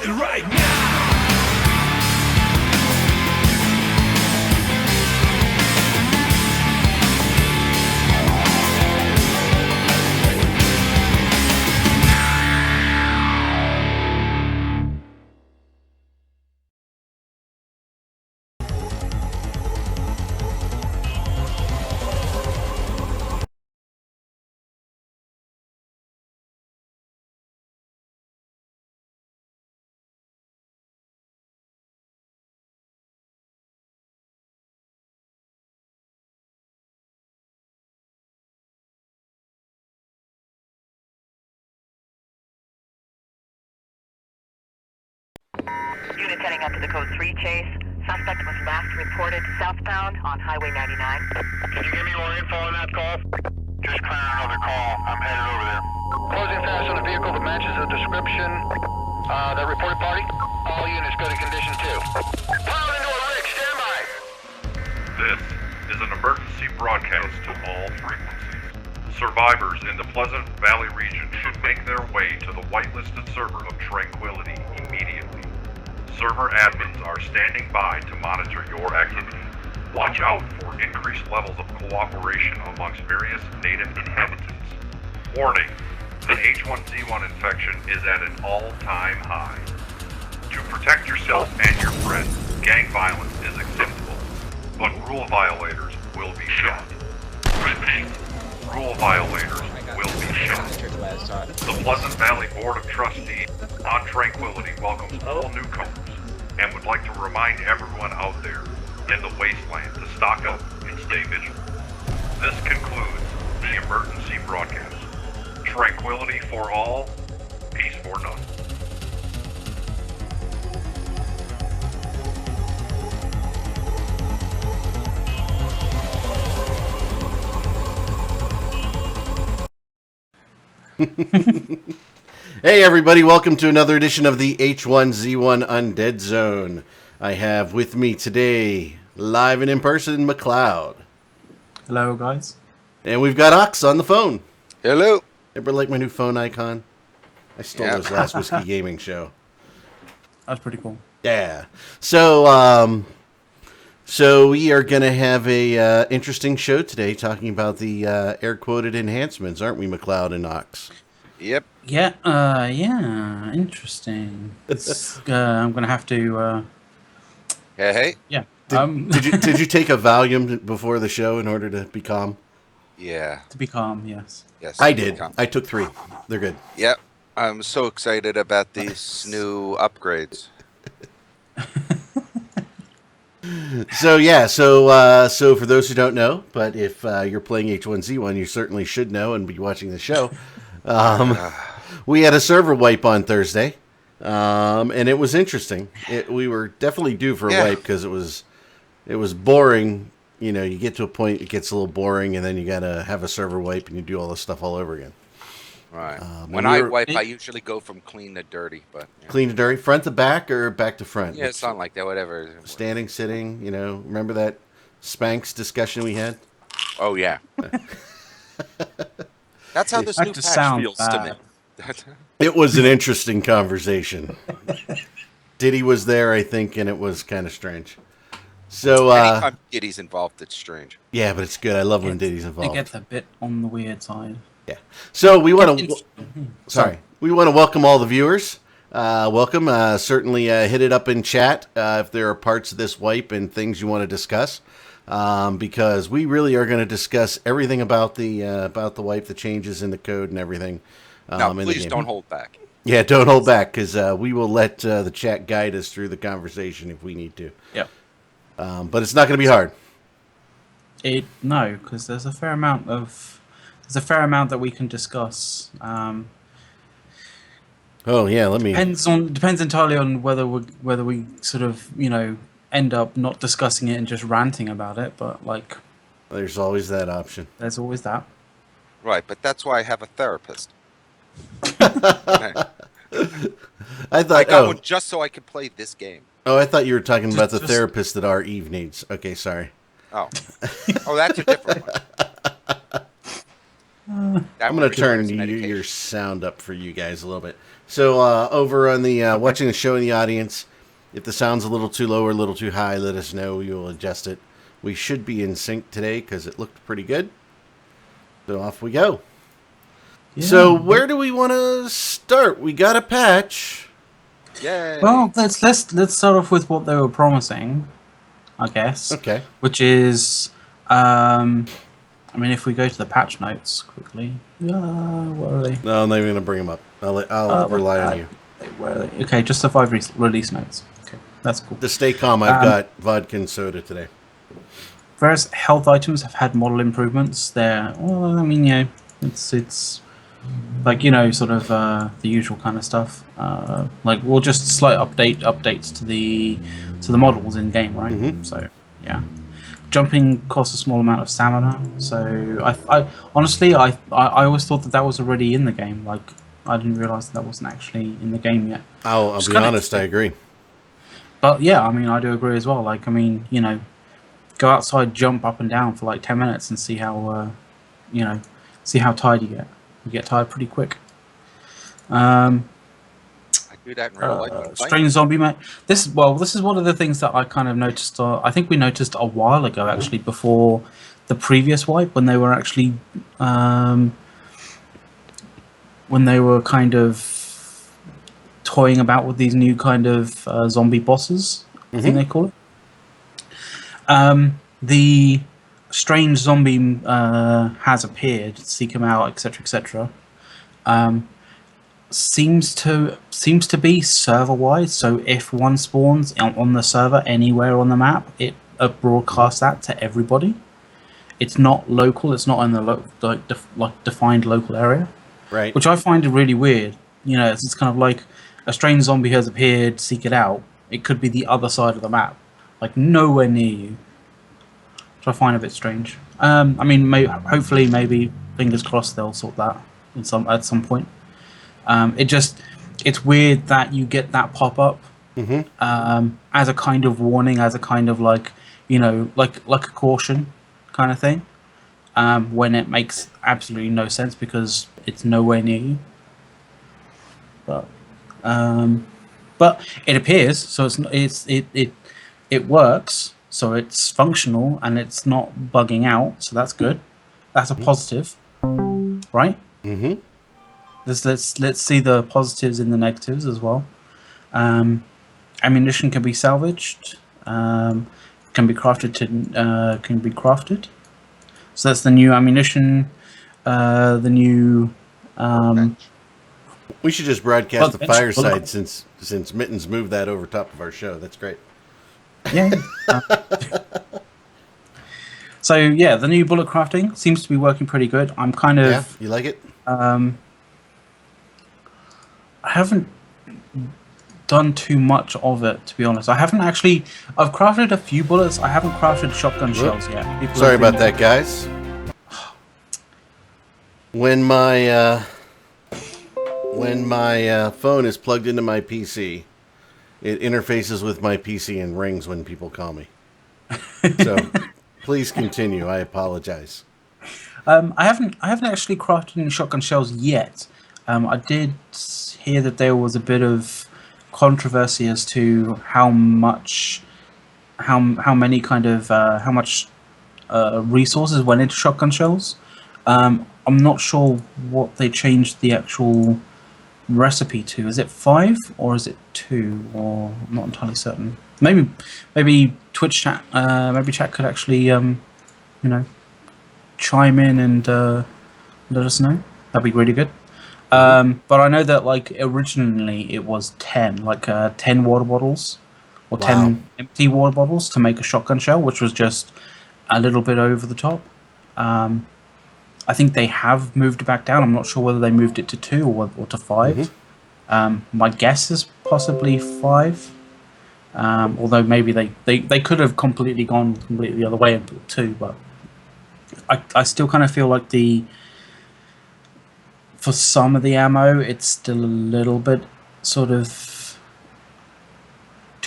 right now. Unit heading up to the code 3 chase. Suspect was last reported southbound on Highway 99. Can you give me more info on that call? Just clearing another call. I'm headed over there. Closing fast on a vehicle that matches the description. That reported party? All units go to condition 2. Piled into a rig. Stand by. This is an emergency broadcast to all frequencies. Survivors in the Pleasant Valley region should make their way to the whitelisted server of Tranquility immediately. Server admins are standing by to monitor your activity. Watch out for increased levels of cooperation amongst various native inhabitants. Warning, the H1Z1 infection is at an all-time high. To protect yourself and your friends, gang violence is acceptable, but rule violators will be shot. Repeat, rule violators will be shot. The Pleasant Valley Board of Trustees on Tranquility welcomes all newcomers and would like to remind everyone out there in the wasteland to stock up and stay vigilant. This concludes the emergency broadcast. Tranquility for all, peace for none. Hey everybody, welcome to another edition of the H1Z1 Undead Zone. I have with me today, live and in person, McLeod. Hello, guys. And we've got Ox on the phone. Hello. Everybody like my new phone icon? I stole those last Whiskey Gaming show. That's pretty cool. Yeah. So we are going to have a interesting show today talking about the air-quoted enhancements, aren't we, McLeod and Ox? Yep. Yeah, interesting. I'm gonna have to. Hey. Yeah. Did you take a Valium before the show in order to be calm? Yeah. To be calm, yes. Yes. I did. I took 3. They're good. Yep. I'm so excited about these new upgrades. So for those who don't know, but if you're playing H1Z1, you certainly should know and be watching the show. We had a server wipe on Thursday, and it was interesting. We were definitely due for a wipe because it was boring. You know, you get to a point, it gets a little boring, and then you got to have a server wipe, and you do all this stuff all over again. Right. When I wipe, I usually go from clean to dirty. But clean to dirty, front to back, or back to front? Yeah, it's not like that. Whatever. Standing, sitting. You know, remember that Spanx discussion we had? Oh yeah. That's how this new patch feels to me. It was an interesting conversation. Diddy was there, I think, and it was kind of strange. So, anytime Diddy's involved, it's strange. Yeah, but it's good. I love when Diddy's involved. It gets a bit on the weird side. Yeah. So we want to. We want to welcome all the viewers. Welcome. Certainly hit it up in chat if there are parts of this wipe and things you want to discuss. Because we really are going to discuss everything about the wipe, the changes in the code, and everything. No, please don't hold back. Yeah, don't hold back, because we will let the chat guide us through the conversation if we need to. Yeah. But it's not going to be hard. No, because there's a fair amount that we can discuss. Oh yeah, depends entirely on whether we sort of end up not discussing it and just ranting about it. But there's always that option. There's always that. Right, but that's why I have a therapist. I thought I got one just so I could play this game. Oh, I thought you were talking about the therapist that our Eve needs. Okay, sorry. Oh, that's a different one. That I'm going one to turn requires medication. your sound up for you guys a little bit. So over on the watching the show in the audience, if the sound's a little too low or a little too high, let us know. We will adjust it. We should be in sync today because it looked pretty good. So off we go. Yeah. So where do we want to start? We got a patch. Yay. Well, let's start off with what they were promising, I guess. Okay. Which is, I mean, if we go to the patch notes quickly, where are they? No, I'm not even going to bring them up. I'll rely on you. Where are they? Okay, just the 5 release notes. Okay, that's cool. To stay calm, I've got vodka and soda today. Various health items have had model improvements. They're, well, I mean, yeah, it's like, you know, sort of the usual kind of stuff. Like, we'll just slight updates to the models in game, right? Mm-hmm. So yeah. Jumping costs a small amount of stamina, so I honestly I always thought that was already in the game. Like, I didn't realize that wasn't actually in the game yet. I'll be honest, I agree. But yeah, I mean, I do agree as well. Like, I mean, you know, go outside, jump up and down for like 10 minutes and see how you know, see how tired you get. You get tired pretty quick. I do that in real life. Strange zombie mate. This is one of the things that I kind of noticed. I think we noticed a while ago, actually, before the previous wipe, when they were actually when they were kind of toying about with these new kind of zombie bosses. I think they call it. The strange zombie has appeared. Seek him out, etc., etc. Seems to be server wide. So if one spawns on the server anywhere on the map, it broadcasts that to everybody. It's not local. It's not in the defined local area, Right. which I find really weird. You know, it's kind of like a strange zombie has appeared. Seek it out. It could be the other side of the map, like nowhere near you. Which I find a bit strange. I mean, hopefully, maybe fingers crossed they'll sort that at some point. It's weird that you get that pop up as a kind of warning, as a kind of like, you know, like a caution kind of thing, when it makes absolutely no sense because it's nowhere near you. But it appears, so it works, so it's functional and it's not bugging out, so that's good. That's a positive, right? Mm-hmm. Let's see the positives and the negatives as well. Ammunition can be salvaged. Can be crafted. So that's the new ammunition. The new. We should just broadcast the Bullet fireside since Mittens moved that over top of our show. That's great. Yeah. So yeah, the new bullet crafting seems to be working pretty good. I'm kind of. Yeah, you like it? I haven't done too much of it, to be honest. I've crafted a few bullets. I haven't crafted shotgun shells yet. People Sorry have about been- that, guys. When my phone is plugged into my PC, it interfaces with my PC and rings when people call me. So please continue. I apologize. I haven't actually crafted any shotgun shells yet. I did hear that there was a bit of controversy as to how much resources went into shotgun shells. I'm not sure what they changed the actual recipe to. Is it 5 or is it 2? Or I'm not entirely certain. Maybe Twitch chat. Maybe chat could actually you know, chime in and let us know. That'd be really good. But I know that like originally it was 10, like 10 water bottles or 10 empty water bottles to make a shotgun shell, which was just a little bit over the top. I think they have moved it back down. I'm not sure whether they moved it to 2 or to 5. My guess is possibly 5. Although maybe they could have gone completely the other way and put 2, but I still kind of feel like for some of the ammo, it's still a little bit sort of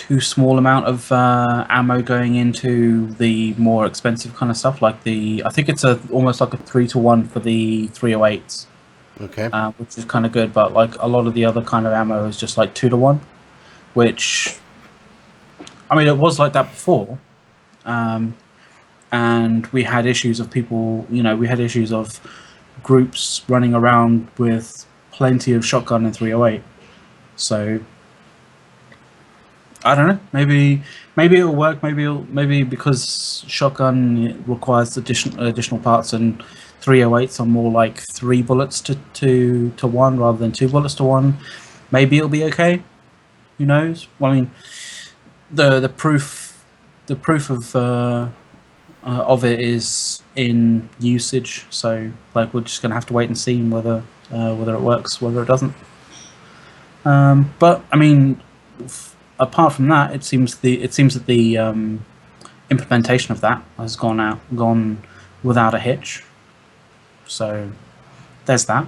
too small amount of ammo going into the more expensive kind of stuff. Like I think it's almost like a 3-to-1 for the 308s. Okay. Which is kind of good, but like a lot of the other kind of ammo is just like 2-to-1, which, I mean, it was like that before, and we had issues of people, we had issues of groups running around with plenty of shotgun and 308. So I don't know. Maybe it'll work. Maybe because shotgun requires additional parts and 308s are more like 3 bullets to 1 rather than 2 bullets to 1. Maybe it'll be okay. Who knows? Well, I mean, the proof of it is in usage. So like we're just gonna have to wait and see whether it works, whether it doesn't. But I mean, apart from that, it seems that the implementation of that has gone without a hitch. So there's that.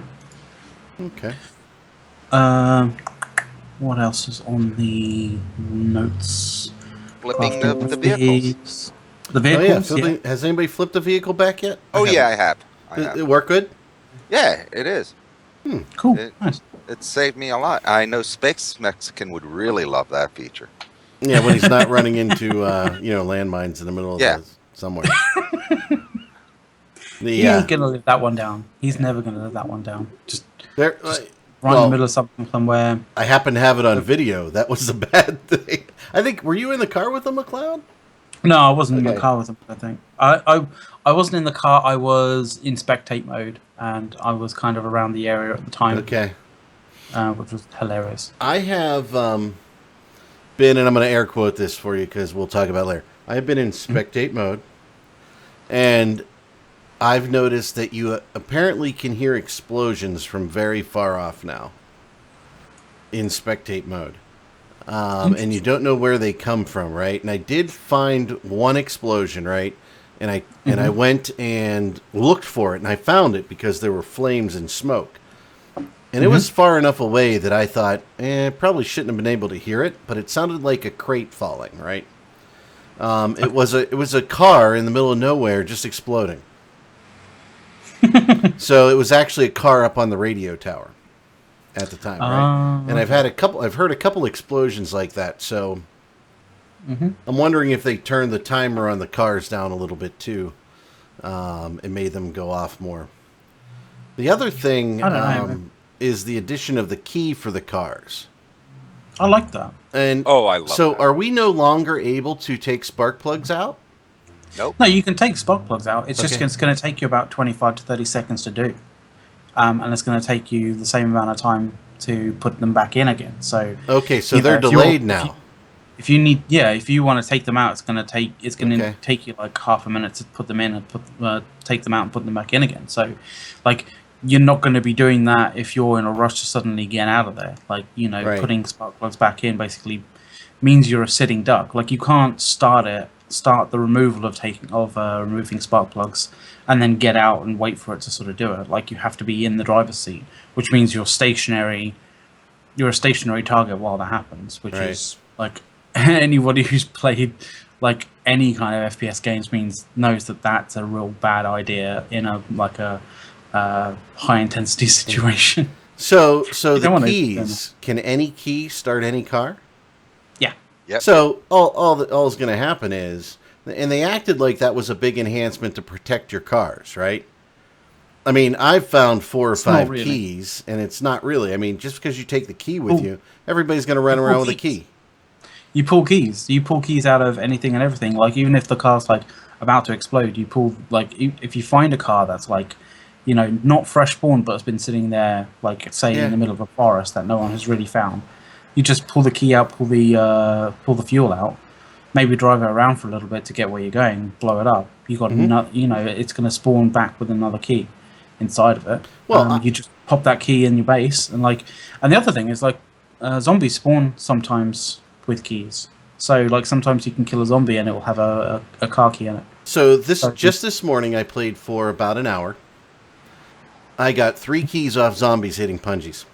Okay. What else is on the notes? Flipping the vehicles. The vehicles. Oh yeah. Has anybody flipped a vehicle back yet? Oh yeah, I have. Did it work good? Yeah, it is. Cool. Nice. It saved me a lot. I know Space Mexican would really love that feature. Yeah, when he's not running into landmines in the middle of somewhere. He ain't gonna live that one down. He's never gonna live that one down. Just right in the middle of something somewhere. I happen to have it on video. That was the bad thing. I think, were you in the car with him, McLeod? No, I wasn't in the car with him. I think I wasn't in the car. I was in spectate mode, and I was kind of around the area at the time. Okay, which was hilarious. I have been, and I'm going to air quote this for you because we'll talk about it later. I have been in spectate mode, and I've noticed that you apparently can hear explosions from very far off now in spectate mode. And you don't know where they come from, right? And I did find one explosion, right? And I went and looked for it, and I found it because there were flames and smoke. And it was far enough away that I thought, probably shouldn't have been able to hear it, but it sounded like a crate falling, right? It was a car in the middle of nowhere just exploding. So it was actually a car up on the radio tower at the time, right? And I've heard a couple explosions like that. So I'm wondering if they turned the timer on the cars down a little bit too. It made them go off more. The other thing is the addition of the key for the cars. I like that. And I love so that. Are we no longer able to take spark plugs out? Nope. No, you can take spark plugs out. It's just it's going to take you about 25 to 30 seconds to do. And it's going to take you the same amount of time to put them back in again. So they're delayed now. If you want to take them out, it's going to take you like half a minute to put them in and take them out and put them back in again. So, like, you're not going to be doing that if you're in a rush to suddenly get out of there. Like, putting spark plugs back in basically means you're a sitting duck. Like, you can't start the removal of removing spark plugs and then get out and wait for it to sort of do it. Like, you have to be in the driver's seat, which means you're a stationary target while that happens, which is like anybody who's played like any kind of FPS games knows that that's a real bad idea in a high intensity situation. So the keys, can any key start any car? Yeah. Yep. So all's going to happen is, and they acted like that was a big enhancement to protect your cars, right? I mean, I've found 4 or 5 keys, and it's not really. I mean, just because you take the key with you, everybody's going to run around with a key. You pull keys. You pull keys out of anything and everything. Like, even if the car's like about to explode, you pull, like, if you find a car that's like, not fresh spawned, but has been sitting there, like, say, in the middle of a forest that no one has really found. You just pull the key out, pull the fuel out, maybe drive it around for a little bit to get where you're going, blow it up. You got it's going to spawn back with another key inside of it. Well, you just pop that key in your base, and the other thing is, like, zombies spawn sometimes with keys. So, like, sometimes you can kill a zombie and it will have a car key in it. So just this morning, I played for about an hour. I got 3 keys off zombies hitting punjies.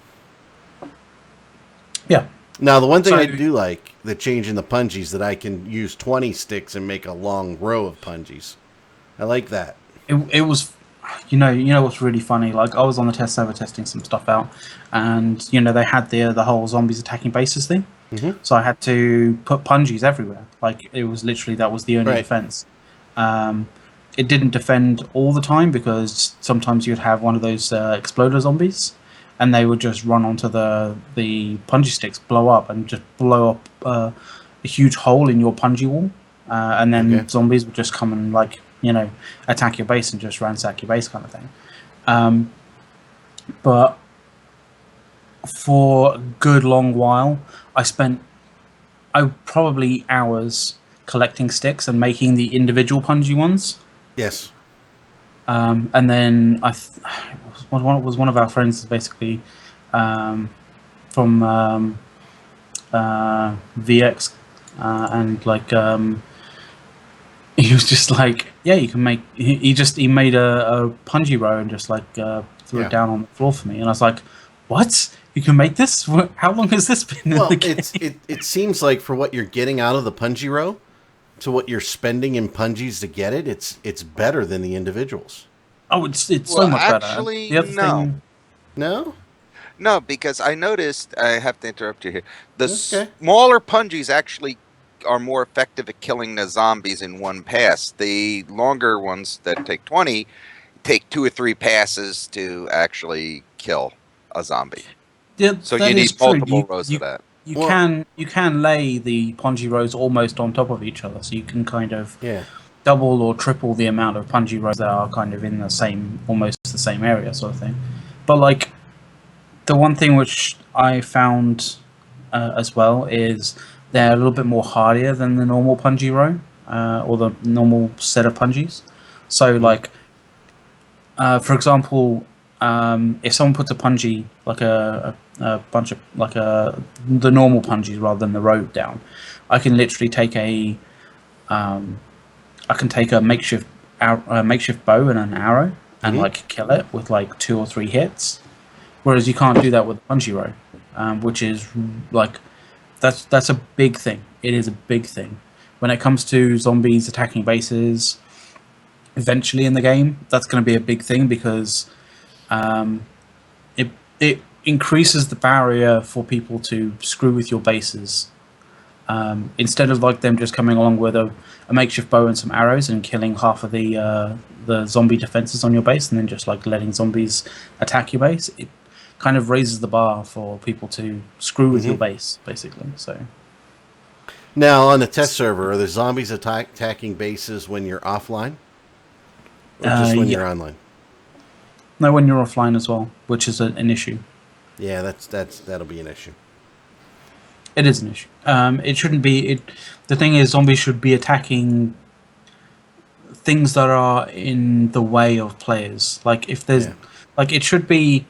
Yeah. Now, the one thing So- I do like, the change in the pungies, that I can use 20 sticks and make a long row of pungies. I like that. It was, you know what's really funny? Like, I was on the test server testing some stuff out, and they had the whole zombies attacking bases thing. Mhm. So I had to put pungies everywhere. Like, it was literally, that was the only Right. defense. It didn't defend all the time, because sometimes you'd have one of those exploder zombies, and they would just run onto the punji sticks, blow up, and just blow up a huge hole in your punji wall. And then Okay. zombies would just come and, like, attack your base and just ransack your base, kind of thing. But for a good long while, I spent probably hours collecting sticks and making the individual punji ones. Yes. And then it was one of our friends, basically, from VX, and like he was just like, yeah, you can make. He made a punji row and just like threw Yeah. it down on the floor for me, and I was like, what? You can make this? How long has this been Well, in the game? it seems like for what you're getting out of the punji row to what you're spending in pungies to get it, it's better than the individuals. Oh, it's so Well, much better. actually, The other no. thing, No? No, because I noticed, I have to interrupt you here. The Okay. smaller pungies actually are more effective at killing the zombies in one pass. The longer ones that take 20 take 2 or 3 passes to actually kill a zombie. yeah, So that you is need true. multiple rows of that. You Well- can lay the punji rows almost on top of each other, so you can kind of Yeah. double or triple the amount of punji rows that are kind of in the same, almost the same area, sort of thing. But like, the one thing which I found as well is they're a little bit more hardier than the normal punji row, or the normal set of punjis. So like, for example, if someone puts a punji, like a bunch of the normal punjis rather than the row down, I can literally take a makeshift makeshift bow and an arrow and Mhm. like kill it with like 2 or 3 hits, whereas you can't do that with a punji row, which is like that's a big thing. It is a big thing when it comes to zombies attacking bases. Eventually in the game, that's going to be a big thing, because it increases the barrier for people to screw with your bases. Instead of like them just coming along with a makeshift bow and some arrows and killing half of the zombie defenses on your base, and then just like letting zombies attack your base, it kind of raises the bar for people to screw with your base, basically. So Now, on the test server, are the zombies attacking bases when you're offline? Or just when yeah. you're online? no, when you're offline as well, which is an issue. Yeah, that'll be an issue. It is an issue. It shouldn't be. The thing is, zombies should be attacking things that are in the way of players. Like if there's, Yeah. like it should be.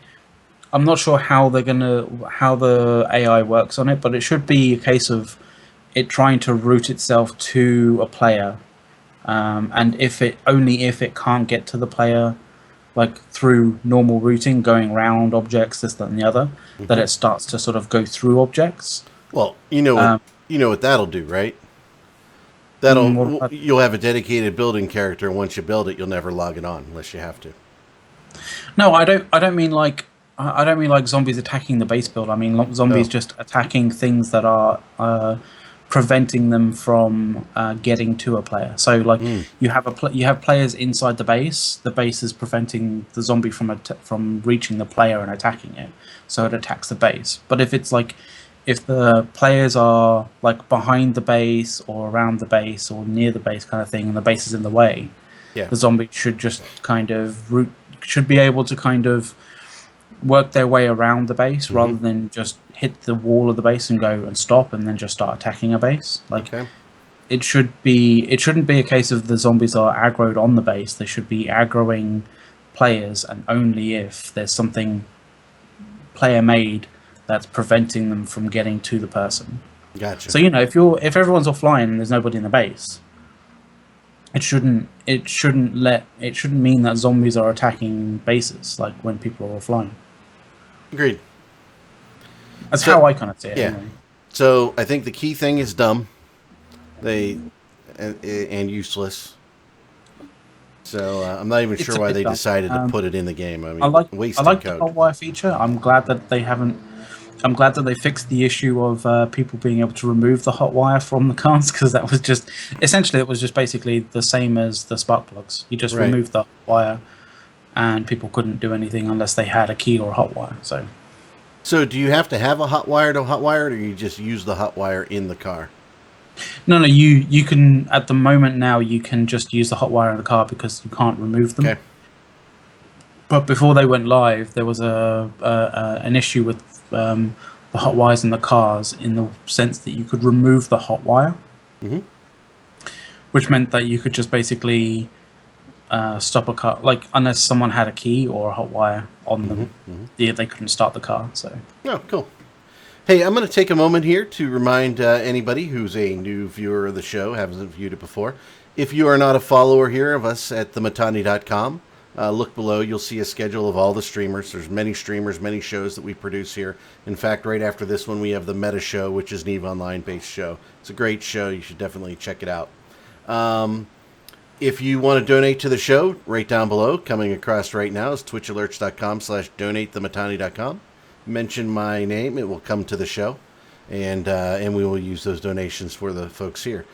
I'm not sure how the AI works on it, but it should be a case of it trying to route itself to a player, and if it can't get to the player, like through normal routing, going around objects, this, that, and the other, that it starts to sort of go through objects. Well, you know what that'll do, right? You'll have a dedicated building character, and once you build it, you'll never log it on unless you have to. No, I don't mean like zombies attacking the base build. I mean zombies just attacking things that are preventing them from getting to a player. So like you have players inside the base. The base is preventing the zombie from reaching the player and attacking it. So it attacks the base. But if it's like, if the players are like behind the base or around the base or near the base kind of thing, and the base is in the way, Yeah. the zombie should just kind of should be able to kind of work their way around the base rather than just hit the wall of the base and go and stop and then just start attacking a base. Like Okay. it shouldn't be a case of the zombies are aggroed on the base. They should be aggroing players, and only if there's something player made that's preventing them from getting to the person. Gotcha. So if everyone's offline and there's nobody in the base, it shouldn't mean that zombies are attacking bases like when people are offline. Agreed. That's how I kind of see it. Yeah. Anyway. So I think the key thing is dumb, and useless. So I'm not even It's sure a why bit they dumb. decided to put it in the game. I mean, I wasting like the code. hot wire feature. I'm glad that they haven't. I'm glad that they fixed the issue of people being able to remove the hot wire from the cars, because that was just essentially it was just basically the same as the spark plugs. You just Right. removed the hot wire, and people couldn't do anything unless they had a key or a hot wire. So do you have to have a hot wire to hot wire, or do you just use the hot wire in the car? No, you can at the moment now you can just use the hot wire in the car because you can't remove them. Okay. But before they went live, there was an issue with the hot wires in the cars, in the sense that you could remove the hot wire, which meant that you could just basically stop a car, like unless someone had a key or a hot wire on them, they couldn't start the car. So Oh, cool. Hey, I'm going to take a moment here to remind anybody who's a new viewer of the show, hasn't viewed it before. If you are not a follower here of us at thematani.com, look below. You'll see a schedule of all the streamers. There's many streamers, many shows that we produce here. In fact, right after this one, we have the Meta Show, which is an EVE Online-based show. It's a great show. You should definitely check it out. If you want to donate to the show, right down below, coming across right now is twitchalerts.com/donate.thematani.com. Mention my name, it will come to the show, and we will use those donations for the folks here.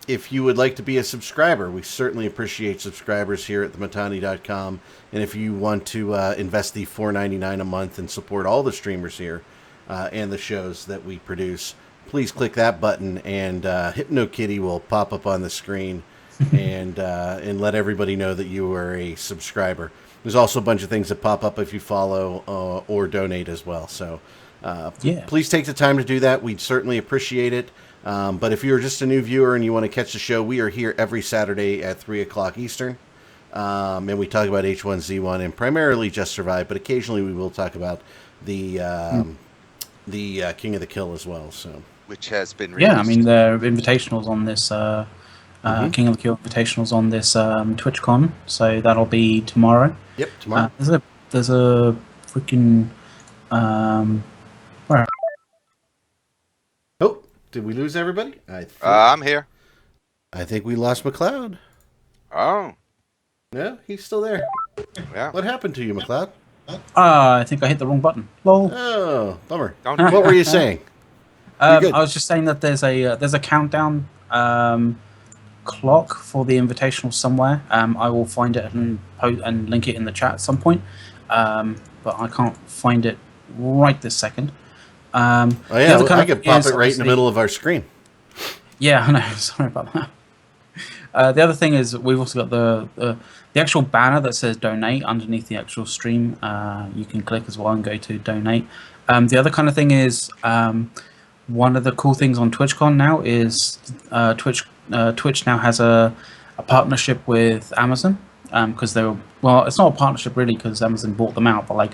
If you would like to be a subscriber, we certainly appreciate subscribers here at thematani.com. And if you want to invest the $4.99 a month and support all the streamers here and the shows that we produce, please click that button, and HypnoKitty will pop up on the screen and let everybody know that you are a subscriber. There's also a bunch of things that pop up if you follow or donate as well. So please take the time to do that. We'd certainly appreciate it. But if you're just a new viewer and you want to catch the show, we are here every Saturday at 3 o'clock Eastern. And we talk about H1Z1 and primarily Just Survive, but occasionally we will talk about the King of the Kill as well. So, which has been released. yeah, I mean the invitationals on this King of the Kill invitationals on this TwitchCon, so that'll be tomorrow. Yep, tomorrow. There's a freaking where? Oh, did we lose everybody? I'm here. I think we lost McLeod. Oh, No, he's still there. yeah. What happened to you, McLeod? I think I hit the wrong button. Lol. Oh, bummer. Don't- What were you saying? Good. I was just saying that there's a countdown clock for the invitational somewhere. I will find it and link it in the chat at some point. But I can't find it right this second. Oh yeah, I could pop it right in the middle of our screen. Yeah, I know. Sorry about that. The other thing is we've also got the actual banner that says donate underneath the actual stream. You can click as well and go to donate. The other kind of thing is one of the cool things on TwitchCon now is Twitch now has a partnership with Amazon, because it's not a partnership really because Amazon bought them out, but like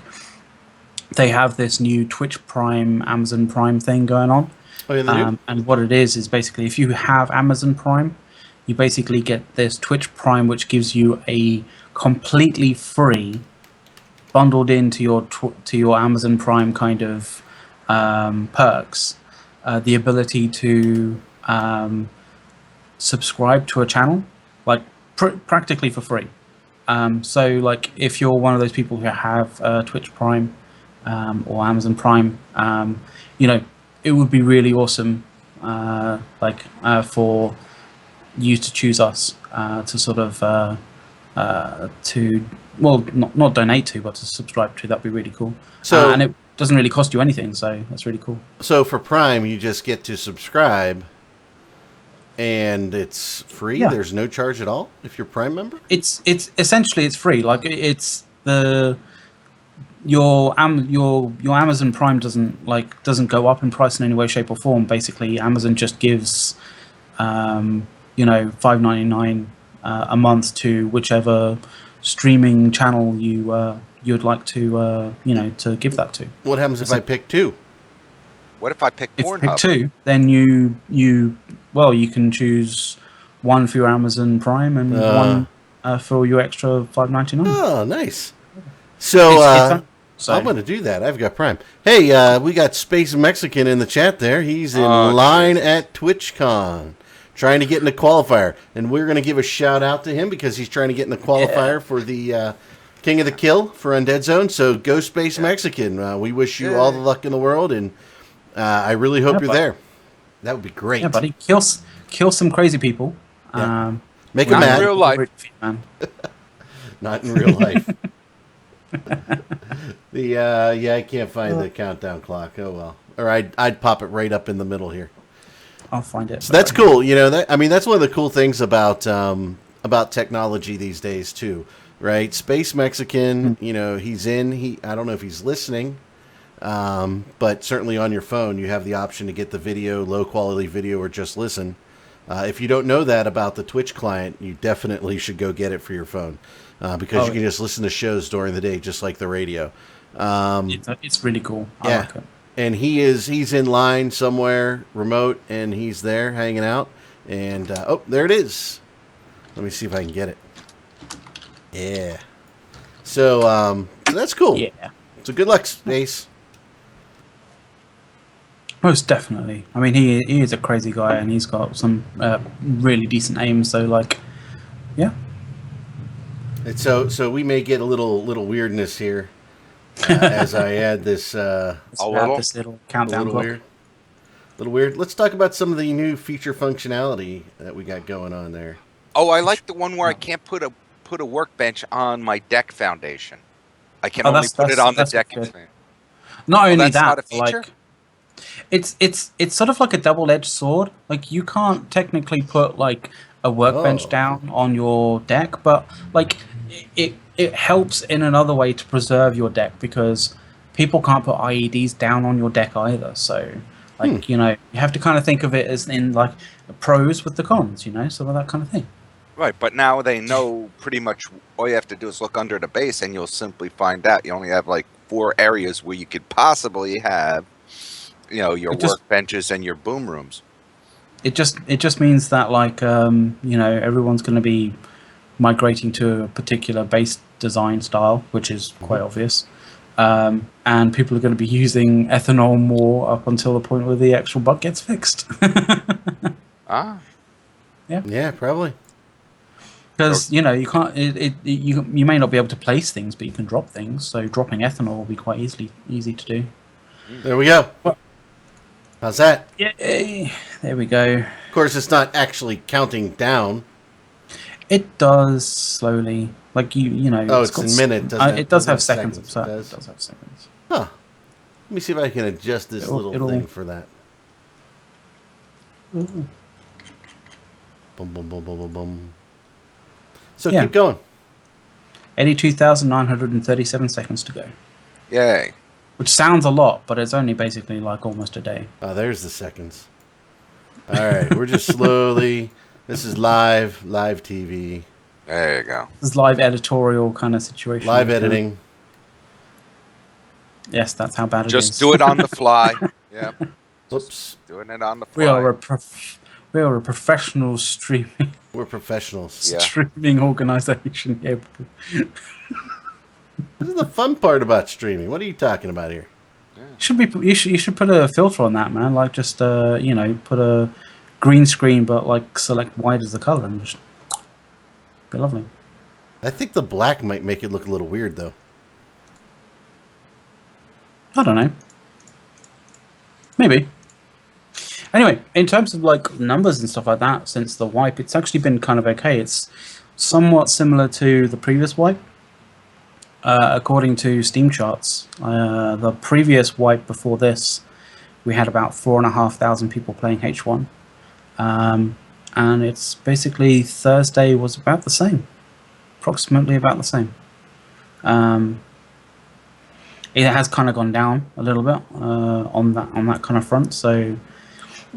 they have this new Twitch Prime, Amazon Prime thing going on. Oh, yeah, they do? And what it is basically if you have Amazon Prime, you basically get this Twitch Prime, which gives you a completely free, bundled into your Amazon Prime kind of perks, the ability to subscribe to a channel, like practically for free. So like if you're one of those people who have Twitch Prime or Amazon Prime, it would be really awesome for you to choose us to sort of not donate to, but to subscribe to. That'd be really cool. So and it doesn't really cost you anything, so that's really cool. So for Prime, you just get to subscribe, and it's free. Yeah. There's no charge at all if you're Prime member. It's essentially it's free. Like it's your Amazon Prime doesn't go up in price in any way, shape, or form. Basically, Amazon just gives $5.99 a month to whichever streaming channel you'd like to to give that to. What happens if I pick two? What if I pick If you Pornhub? pick two, then you can choose one for your Amazon Prime and one for your extra $5.99. Oh, nice. So So I'm going to do that. I've got Prime. Hey, we got Space Mexican in the chat there. He's in line at TwitchCon, trying to get in the qualifier. And we're going to give a shout out to him because he's trying to get in the qualifier for the King of the Kill for Undead Zone. So go Space Mexican. We wish you all the luck in the world, and I really hope you're there. That would be great. Yeah, buddy. Kill some crazy people. Yeah. Make them Not mad. in real life. Man. Not in real life. I can't find the countdown clock. Oh well. Or I'd pop it right up in the middle here. I'll find it. So that's cool. You know, that's one of the cool things about technology these days too, right? Space Mexican, you know, I don't know if he's listening, but certainly on your phone you have the option to get the video, low quality video, or just listen. If you don't know that about the Twitch client, you definitely should go get it for your phone because you can just listen to shows during the day, just like the radio. It's really cool. I like it. And he's in line somewhere remote, and he's there hanging out. And there it is. Let me see if I can get it. Yeah. So that's cool. Yeah. So good luck, Space. Most definitely. I mean, he is a crazy guy, and he's got some really decent aim. So, like, yeah. And so we may get a little weirdness here as I add this. This little countdown clock. Little weird. Let's talk about some of the new feature functionality that we got going on there. Oh, I like the one where I can't put a workbench on my deck foundation. I can only put it on the deck. Not only that's that, not a feature? like it's sort of like a double-edged sword. Like you can't technically put like a workbench down on your deck, but like it helps in another way to preserve your deck because people can't put IEDs down on your deck either. So like you know, you have to kind of think of it as in like the pros with the cons, you know, some of that kind of thing. Right, but now they know pretty much all you have to do is look under the base and you'll simply find out you only have like 4 areas where you could possibly have, you know, your workbenches and your boom rooms. It just means that like you know, everyone's going to be migrating to a particular base design style, which is quite obvious. And people are going to be using ethanol more up until the point where the actual bug gets fixed. Yeah, probably. Because you know you can't. You may not be able to place things, but you can drop things. So dropping ethanol will be quite easy to do. There we go. How's that? Yay! There we go. Of course, it's not actually counting down. It does slowly, like you know. Oh, it's in minute. Doesn't it does have seconds. It does have seconds. Huh. Let me see if I can adjust this little thing for that. Ooh. Boom, boom, boom, boom, boom, boom. So keep going. 82,937 seconds to go. Yay. Which sounds a lot, but it's only basically like almost a day. Oh, there's the seconds. All right, we're just slowly. This is live TV. There you go. This is live editorial kind of situation. Live editing. Yes, that's how bad it is. Just do it on the fly. Yeah. Oops. Doing it on the fly. We are a professional streaming. We're professionals. Streaming organization. Yeah. This is the fun part about streaming. What are you talking about here? You should put a filter on that, man. Like just you know, put a green screen, but like select white as the color, and just be lovely. I think the black might make it look a little weird, though. I don't know. Maybe. Anyway, in terms of like numbers and stuff like that, since the wipe, it's actually been kind of okay. It's somewhat similar to the previous wipe. According to Steam charts, the previous wipe before this, we had about 4,500 people playing H1. And it's basically Thursday was about the same. Approximately about the same. It has kind of gone down a little bit on that kind of front. So,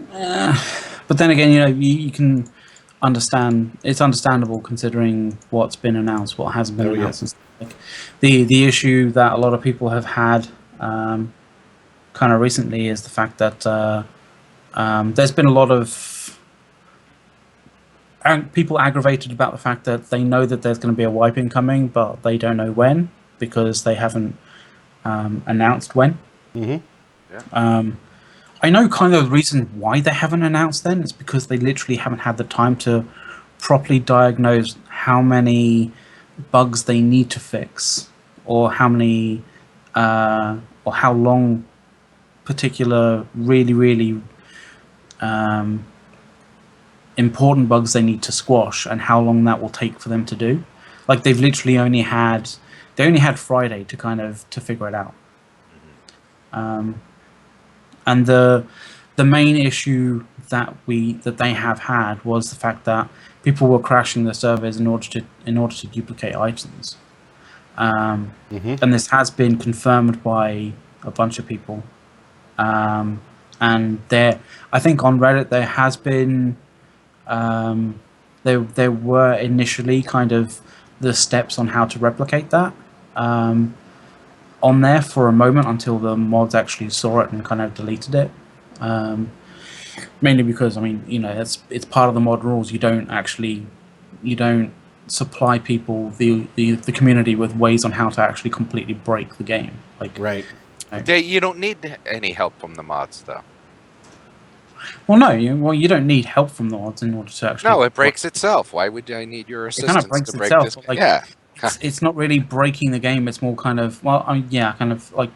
but then again, you know, you can understand. It's understandable considering what's been announced, what hasn't been announced. And stuff. Like the issue that a lot of people have had kind of recently is the fact that there's been a lot of people aggravated about the fact that they know that there's going to be a wipe incoming, but they don't know when because they haven't announced when. I know kind of the reason why they haven't announced then is because they literally haven't had the time to properly diagnose how many bugs they need to fix, or how many, or how long particular really important bugs they need to squash, and how long that will take for them to do. Like they've literally only had Friday to kind of to figure it out. And the main issue that they have had was the fact that people were crashing the servers in order to duplicate items. And this has been confirmed by a bunch of people. And I think on Reddit there has been there were initially kind of the steps on how to replicate that on there for a moment, until the mods actually saw it and kind of deleted it. Mainly because, I mean, you know, it's part of the mod rules. You don't supply people, the community, with ways on how to actually completely break the game. Like, Right. You don't need any help from the mods, though. Well, no, you don't need help from the mods in order to actually. No, it breaks itself. Why would I need your assistance kind of breaks to break itself. this? Like, yeah. It's not really breaking the game. It's more kind of, well, I mean, yeah, kind of like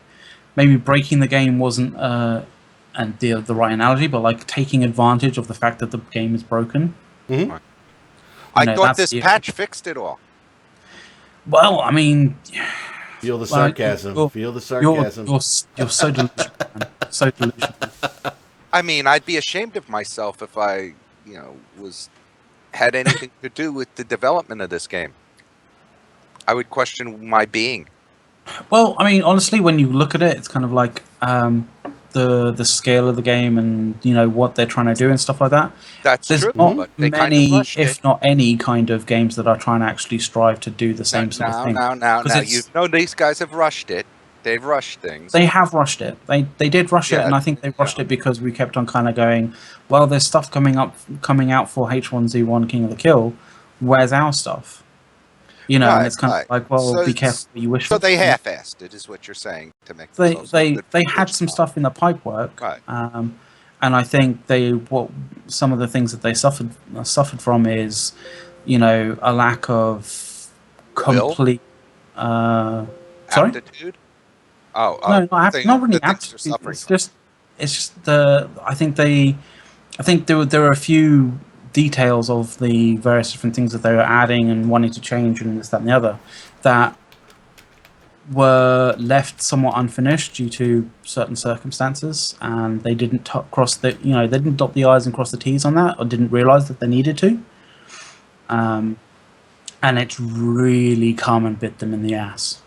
maybe breaking the game wasn't and the right analogy, but like taking advantage of the fact that the game is broken. I thought this patch fixed it all. Well, I mean, feel the sarcasm. Feel the sarcasm. You're so delusional, man. So delusional. I mean, I'd be ashamed of myself if I, had anything to do with the development of this game. I would question my being. Well, I mean, honestly, when you look at it, it's kind of like the scale of the game and what they're trying to do and stuff like that. That's There's true. not But they many, kind of if not any, kind of games that are trying to actually strive to do the same sort of thing. Now, these guys have rushed it. They've rushed things. They have rushed it. They did rush it, and I think they rushed it because we kept on kind of going, well, there's stuff coming out for H1Z1 King of the Kill. Where's our stuff? And it's kind of like, well, be careful what you wish for. So they half-assed it, is what you're saying, to make they had some stuff in the pipe work, right? And I think some of the things that they suffered from is, a lack of complete. Sorry? Aptitude. No, not really aptitude. It's just I think there were a few details of the various different things that they were adding and wanting to change and this, that, and the other that were left somewhat unfinished due to certain circumstances, and they didn't they didn't dot the I's and cross the T's on that, or didn't realize that they needed to. And it's really come and bit them in the ass.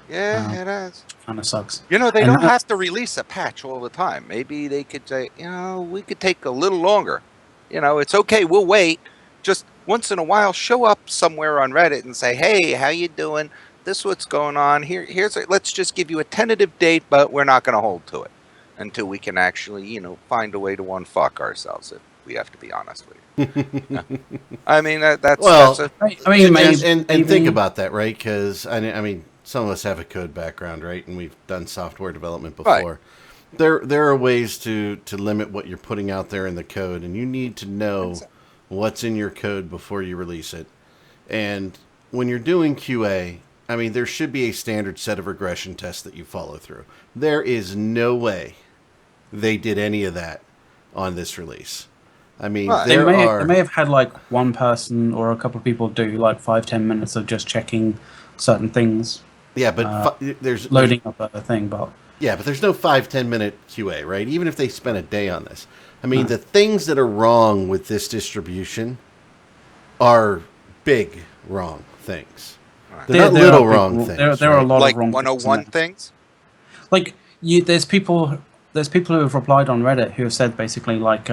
Yeah, it has. Kind of sucks. They don't have to release a patch all the time. Maybe they could say, we could take a little longer. It's okay. We'll wait. Just once in a while, show up somewhere on Reddit and say, "Hey, how you doing? This is what's going on. Let's just give you a tentative date, but we're not going to hold to it until we can actually, find a way to unfuck ourselves. If we have to be honest with you." I mean, and think about that, right? Because I mean, some of us have a code background, right? And we've done software development before. Right. There are ways to limit what you're putting out there in the code, and you need to know what's in your code before you release it. And when you're doing QA, I mean, there should be a standard set of regression tests that you follow through. There is no way they did any of that on this release. I mean, they may have had like one person or a couple of people do like 5-10 minutes of just checking certain things. Yeah, but there's loading up a thing, but. Yeah, but there's no 5-10 minute QA, right? Even if they spent a day on this. I mean, the things that are wrong with this distribution are big wrong things. Right. They're not little wrong things. There are a lot like of wrong 101 things? Like, there's people who have replied on Reddit who have said basically like,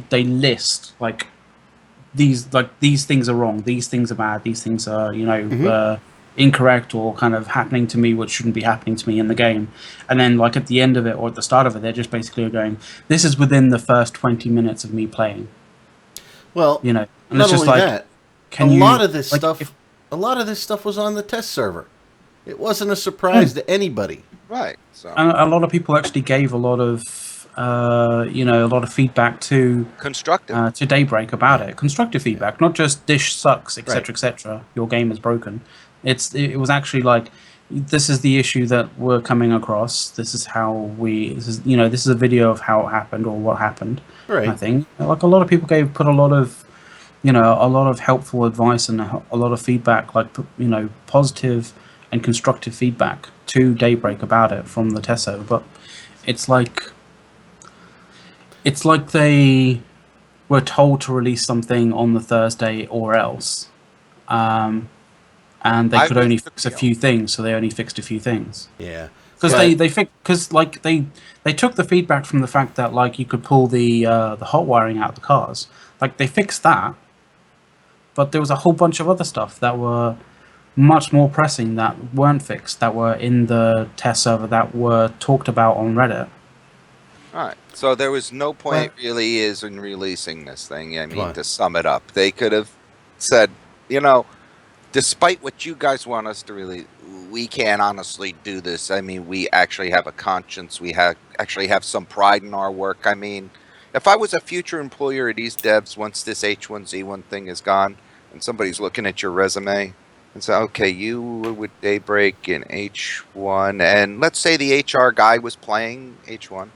they list like these things are wrong, these things are bad, these things are, incorrect or kind of happening to me which shouldn't be happening to me in the game, and then like at the end of it or at the start of it they're just basically going, this is within the first 20 minutes of me playing. Well, and not it's just only like that, a lot of this stuff was on the test server. It wasn't a surprise to anybody. Right. So And a lot of people actually gave a lot of, a lot of feedback constructive. to Daybreak about it. Constructive feedback, not just "dish sucks," etc., Right. etc. Your game is broken. It was actually like, this is the issue that we're coming across. This is this is a video of how it happened or what happened. Right. I think like a lot of people put a lot of, a lot of helpful advice and a lot of feedback, like positive and constructive feedback to Daybreak about it from the Tesso. But it's like they were told to release something on the Thursday or else, and they I could only was the fix a deal. few things, so they only fixed a few things. Yeah. Because But- they took the feedback from the fact that like you could pull the hot wiring out of the cars. Like they fixed that, but there was a whole bunch of other stuff that were much more pressing that weren't fixed, that were in the test server, that were talked about on Reddit. All right. So there was no point really in releasing this thing. I mean, Why? to sum it up, they could have said, despite what you guys want us to release, we can't honestly do this. I mean, we actually have a conscience. We actually have some pride in our work. I mean, if I was a future employer of these devs, once this H1Z1 thing is gone, and somebody's looking at your resume and say, okay, you were with Daybreak in H1, and let's say the HR guy was playing H1.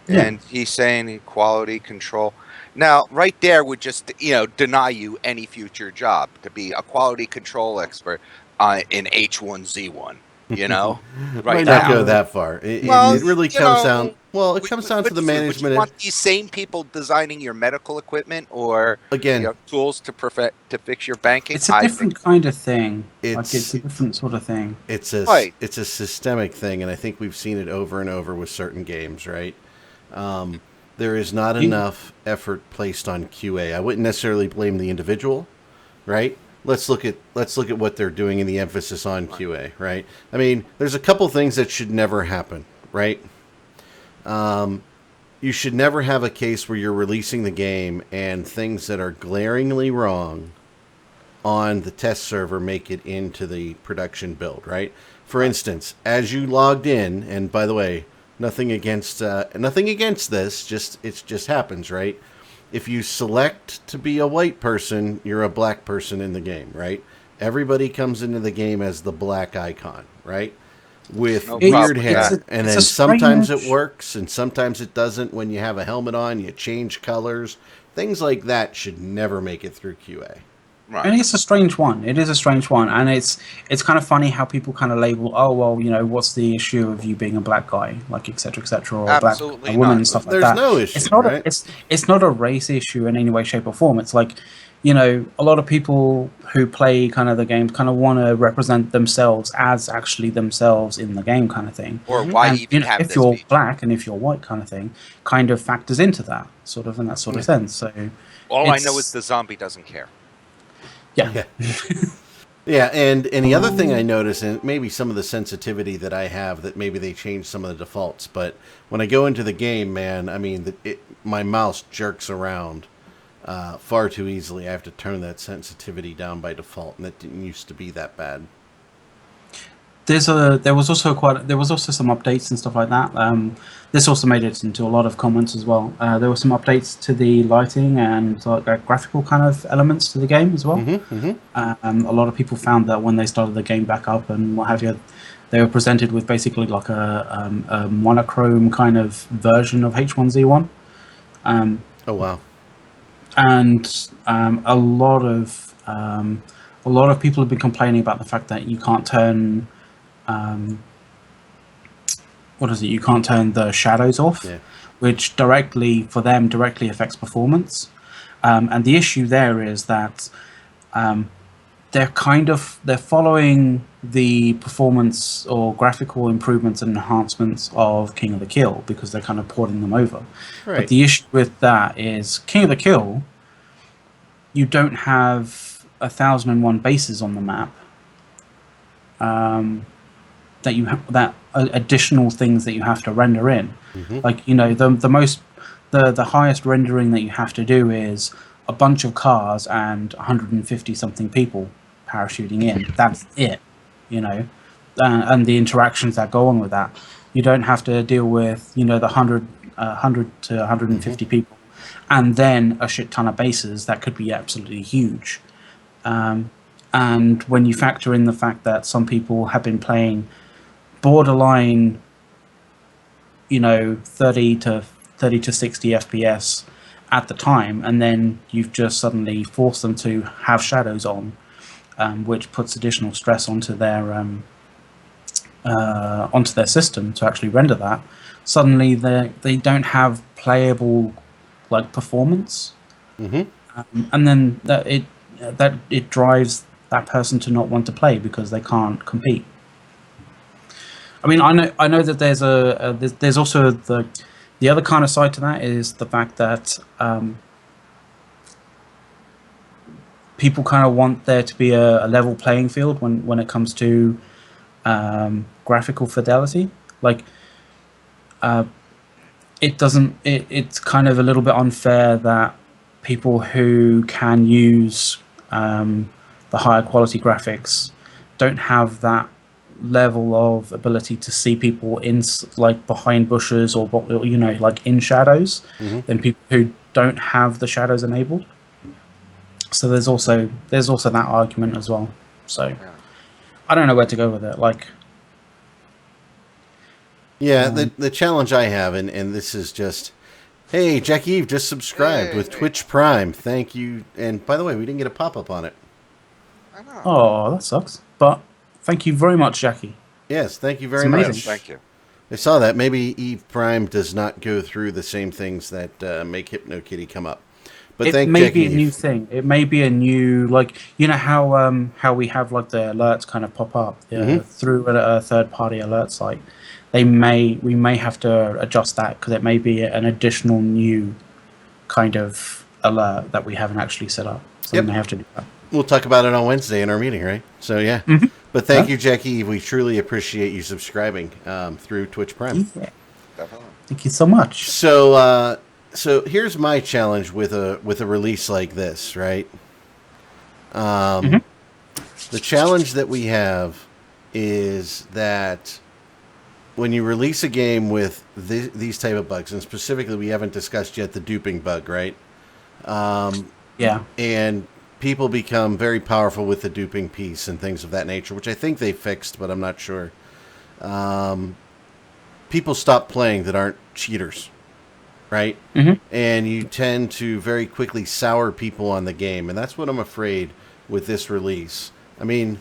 Yeah. And he's saying quality control. Now, right there would just, deny you any future job to be a quality control expert in H1Z1, Might right not now. go that far. It Well, really comes down. Well, it comes down to the Would management. you want these same people designing your medical equipment or Again, tools to fix your banking? It's a different kind of thing. It's- It's a different sort of thing. it's Right. it's a systemic thing, and I think we've seen it over and over with certain games. Right. There is not enough effort placed on QA. I wouldn't necessarily blame the individual. Right. Let's look at what they're doing and the emphasis on QA. Right. I mean, there's a couple things that should never happen. Right. You should never have a case where you're releasing the game and things that are glaringly wrong on the test server make it into the production build, right? For instance, as you logged in, and by the way, nothing against this, it just happens, right? If you select to be a white person, you're a black person in the game, right? Everybody comes into the game as the black icon, right? With No weird problem with hair. that. And It's then a sometimes it strange- works and sometimes it doesn't. When you have a helmet on, you change colors. Things like that should never make it through QA. Right. And it's a strange one. It is a strange one, and it's kind of funny how people kind of label, oh well, what's the issue of you being a black guy, like etc. or a black Absolutely a woman not. and stuff like There's that. no issue, It's not right? it's not a race issue in any way, shape, or form. It's like, a lot of people who play kind of the game kind of want to represent themselves as actually themselves in the game, kind of thing. Or why And, even have if this you're feature? black and if you're white, kind of thing, kind of factors into that sort of in that sort of sense. So All I it's- know is the zombie doesn't care. yeah. Yeah, and the other thing I notice, and maybe some of the sensitivity that I have, that maybe they changed some of the defaults, but when I go into the game, man, I mean, my mouse jerks around far too easily. I have to turn that sensitivity down by default, and that didn't used to be that bad. There was also some updates and stuff like that. This also made it into a lot of comments as well. There were some updates to the lighting and graphical kind of elements to the game as well. A lot of people found that when they started the game back up and what have you, they were presented with basically like a monochrome kind of version of H1Z1. Oh wow! And a lot of people have been complaining about the fact that you can't turn you can't turn the shadows off, Yeah. which directly affects performance. And the issue there is that they're following the performance or graphical improvements and enhancements of King of the Kill because they're kind of porting them over. Right. But the issue with that is King of the Kill, you don't have 1001 bases on the map. That you have additional things that you have to render in, like the highest rendering that you have to do is a bunch of cars and 150 something people parachuting in. That's it. you know, and the interactions that go on with that. You don't have to deal with, the 100 to 150 people, and then a shit ton of bases that could be absolutely huge. And when you factor in the fact that some people have been playing borderline, 30 to 60 FPS at the time, and then you've just suddenly forced them to have shadows on, which puts additional stress onto their system to actually render that. Suddenly they don't have playable performance, and then that it drives that person to not want to play because they can't compete. I mean, I know that there's also the other kind of side to that is the fact that people kind of want there to be a level playing field when it comes to graphical fidelity. It's kind of a little bit unfair that people who can use the higher quality graphics don't have that level of ability to see people in behind bushes or in shadows than people who don't have the shadows enabled. So there's also that argument as well. So I don't know where to go with it. The challenge I have, and this is just, hey, Jackie Eve just subscribed with Twitch Prime. Thank you. And by the way, we didn't get a pop-up on it. I know. Oh, that sucks. But thank you very much, Jackie. Yes, thank you very much. Thank you. I saw that. Maybe Eve Prime does not go through the same things that make HypnoKitty come up. But it may be a new thing. It may be a new, how we have the alerts kind of pop up through a third-party alert site. We may have to adjust that because it may be an additional new kind of alert that we haven't actually set up. So we may have to do that. We'll talk about it on Wednesday in our meeting, right? So, yeah. But thank you, Jackie. We truly appreciate you subscribing through Twitch Prime. Yeah. Thank you so much. So here's my challenge with a release like this, right? The challenge that we have is that when you release a game with these type of bugs, and specifically we haven't discussed yet the duping bug, right? And people become very powerful with the duping piece and things of that nature, which I think they fixed, but I'm not sure. People stop playing that aren't cheaters, right? And you tend to very quickly sour people on the game, and that's what I'm afraid with this release. I mean,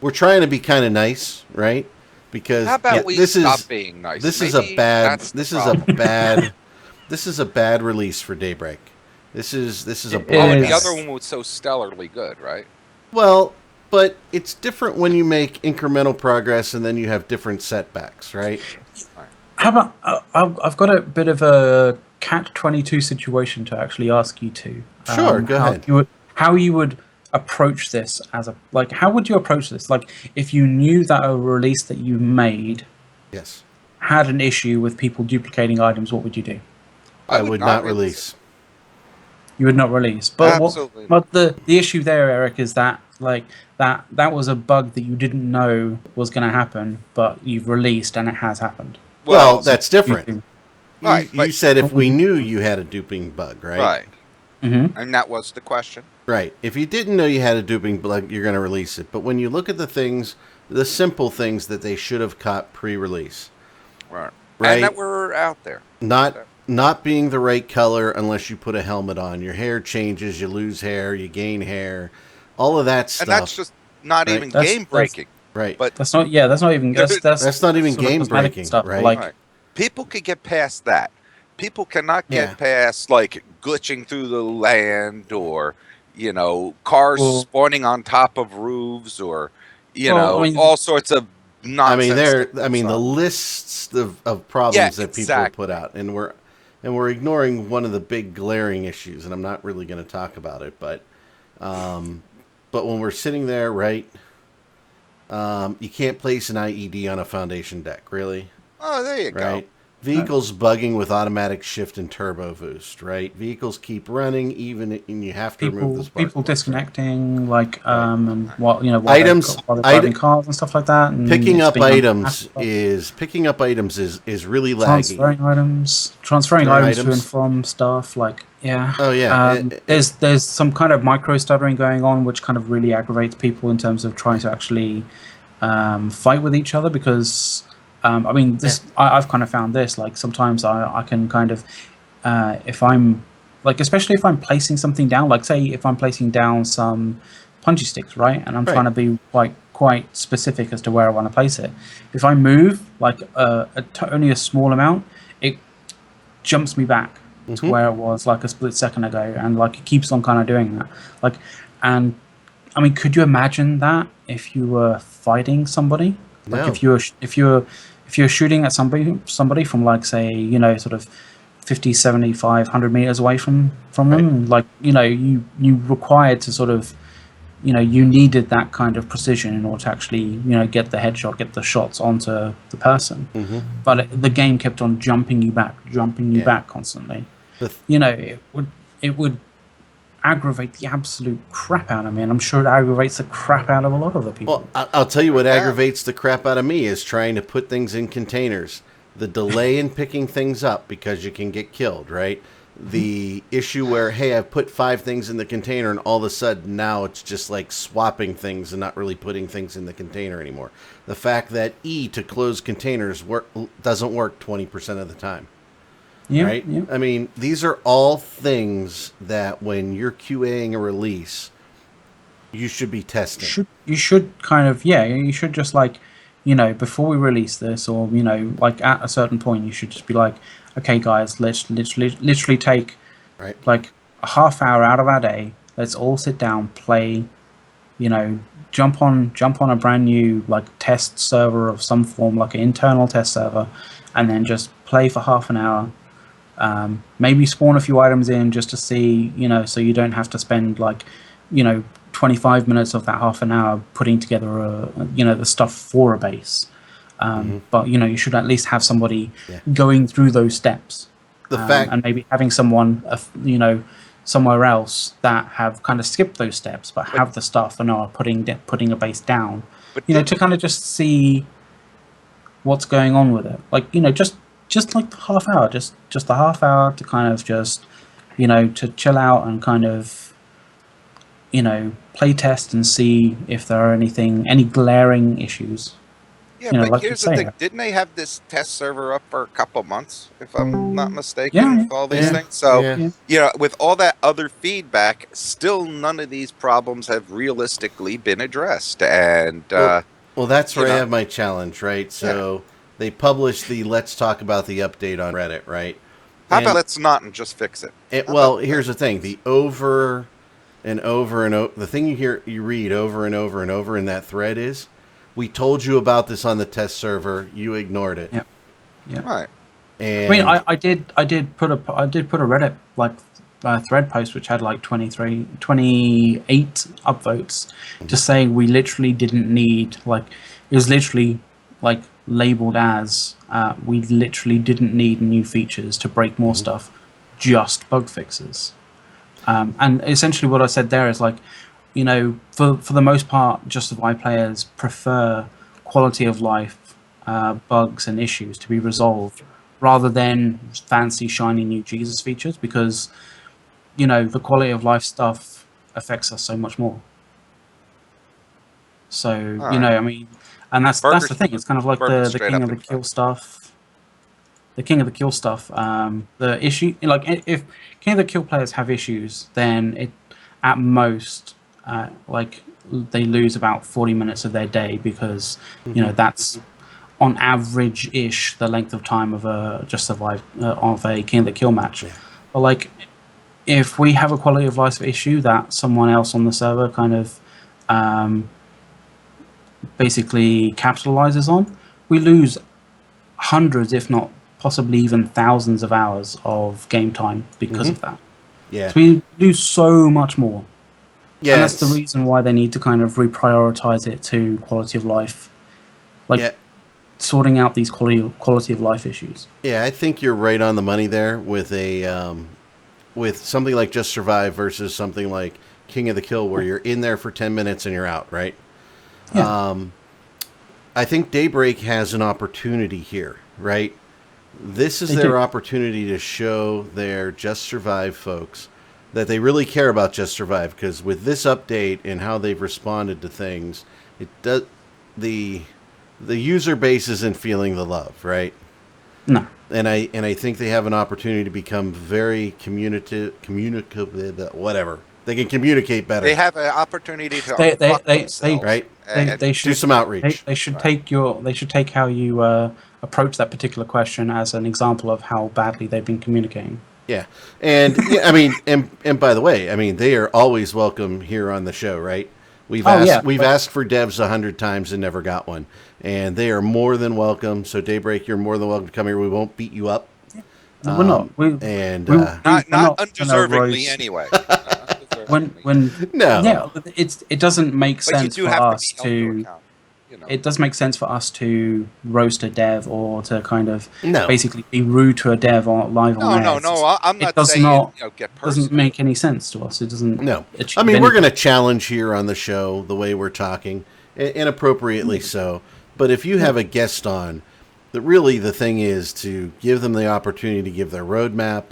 we're trying to be kind of nice, right? Because how about we stop being nice? This is a bad release for Daybreak. This is a bad. The other one was so stellarly good, right? Well, but it's different when you make incremental progress and then you have different setbacks, right? How about I've got a bit of a catch-22 situation to actually ask you to. Sure, go ahead. How you would approach this how would you approach this? If you knew that a release that you made had an issue with people duplicating items, what would you do? I would not release. You would not release. But absolutely. But the issue there, Eric, is that that was a bug that you didn't know was going to happen, but you've released and it has happened. Well, that's different. You said if we knew you had a duping bug, right? Right. And that was the question. Right. If you didn't know you had a duping bug, you're going to release it. But when you look at the simple things that they should have caught pre-release. Right. And that were out there. Not being the right color unless you put a helmet on. Your hair changes, you lose hair, you gain hair. All of that stuff. And that's just not even game breaking. Right. But that's not even that's not even game breaking stuff, right? People could get past that. People cannot get past glitching through the land or cars spawning on top of roofs or all sorts of nonsense. The lists of problems that people put out, and we're ignoring one of the big glaring issues, and I'm not really going to talk about it, but when we're sitting there, right, you can't place an IED on a foundation deck, really. Oh, there you go. vehicles bugging with automatic shift and turbo boost, right? Vehicles keep running even, and you have to remove the spark people plugs, right? disconnecting, like and while Items- while they're driving cars and stuff like that. And Picking it's up being items unpacked. is really laggy. Transferring items to and items. from stuff. Like Oh yeah, there's some kind of micro stuttering going on, which kind of really aggravates people in terms of trying to actually fight with each other because. I mean, I've kind of found this. Like sometimes I can kind of, if I'm, like especially if I'm placing something down. Like say if I'm placing down some punchy sticks, right, and I'm Right. trying to be quite specific as to where I want to place it. If I move like only a small amount, it jumps me back to where it was like a split second ago, and like it keeps on kind of doing that. Like, and I mean, could you imagine that if you were fighting somebody? Like No. if you're shooting at somebody from like say sort of 50, 75, 100 meters away from them, Right. and like you required to sort of you needed that kind of precision in order to actually get the headshot, get the shots onto the person. But the game kept on jumping you back constantly. The th- It would aggravate the absolute crap out of me, and I'm sure it aggravates the crap out of a lot of the people. Well, I'll tell you what aggravates the crap out of me is trying to put things in containers. The delay in picking things up because you can get killed, right? The issue where, hey, I've put 5 things in the container and all of a sudden now it's just like swapping things and not really putting things in the container anymore. The fact that E to close containers doesn't work 20% of the time. Yeah, Right? yeah. I mean, these are all things that when you're QAing a release, you should be testing. You should kind of you should just like before we release this, or like at a certain point you should just be like, okay guys, let's literally take Right. like a half hour out of our day, let's all sit down, play, jump on a brand new like test server of some form, like an internal test server, and then just play for half an hour. Maybe spawn a few items in just to see, so you don't have to spend like 25 minutes of that half an hour putting together the stuff for a base. But you should at least have somebody going through those steps. The fact And maybe having someone somewhere else that have kind of skipped those steps but have the stuff and are putting a base down, to kind of just see what's going on with it. Like just like the half hour, just the half hour to kind of just to chill out and kind of play test and see if there are any glaring issues. Yeah, You know, but like you here's the say. thing. Didn't they have this test server up for a couple of months, if I'm not mistaken, Yeah, with all these yeah. things? So, Yeah. with all that other feedback, still none of these problems have realistically been addressed. And, Well, that's where I know. have my challenge, right? So they published the Let's Talk About the update on Reddit, right? how And about let's not and just fix it? well, here's the thing: the over and over and over, the thing you read over and over and over in that thread is, "We told you about this on the test server. You ignored it." Yeah. Yeah. Right. And I did put a Reddit like thread post which had like 28 upvotes, just saying we literally didn't need, like, it was literally like labeled as we literally didn't need new features to break more stuff, just bug fixes. And essentially what I said there is like, for the most part, Justified players prefer quality of life bugs and issues to be resolved rather than fancy shiny new Jesus features, because the quality of life stuff affects us so much more. So Alright. I mean, and that's the thing. It's kind of like burger the straight king up of the in kill stuff. The king of the kill stuff. The issue, like, if king of the kill players have issues, then it at most like they lose about 40 minutes of their day, because that's on average-ish the length of time of a of a king of the kill match. But like, if we have a quality of life issue that someone else on the server kind of basically capitalizes on, we lose hundreds, if not possibly even thousands of hours of game time because of that. yeah, So we lose so much more. yeah, And that's the reason why they need to kind of reprioritize it to quality of life. Like, yeah. sorting out these quality of life issues. Yeah, I think you're right on the money there with with something like Just Survive versus something like King of the Kill, where you're in there for 10 minutes and you're out, right? Yeah. I think Daybreak has an opportunity here, right? This is They their do. opportunity to show their Just Survive folks that they really care about Just Survive, because with this update and how they've responded to things, it does the user base isn't feeling the love, right? No. And I think they have an opportunity to become very communicative, whatever. They can communicate better. They have an opportunity to They- unfuck they- themselves, right? They should Do some outreach. They should take how you approach that particular question as an example of how badly they've been communicating. Yeah, and yeah, I mean, and by the way, I mean they are always welcome here on the show, right? We've asked for devs 100 times and never got one, and they are more than welcome. So Daybreak, you're more than welcome to come here. We won't beat you up. No, we're not. not undeservingly anyway. When No. yeah, it doesn't make But you sense do for have us to be held to. account, you know. It does make sense for us to roast a dev or to kind of No. basically be rude to a dev on live on air. I'm not It does saying not get personal. doesn't make any sense to us. It doesn't. No, achieve I mean we're going anything. to challenge here on the show the way we're talking, inappropriately so. But if you have a guest on, the thing is to give them the opportunity to give their roadmap.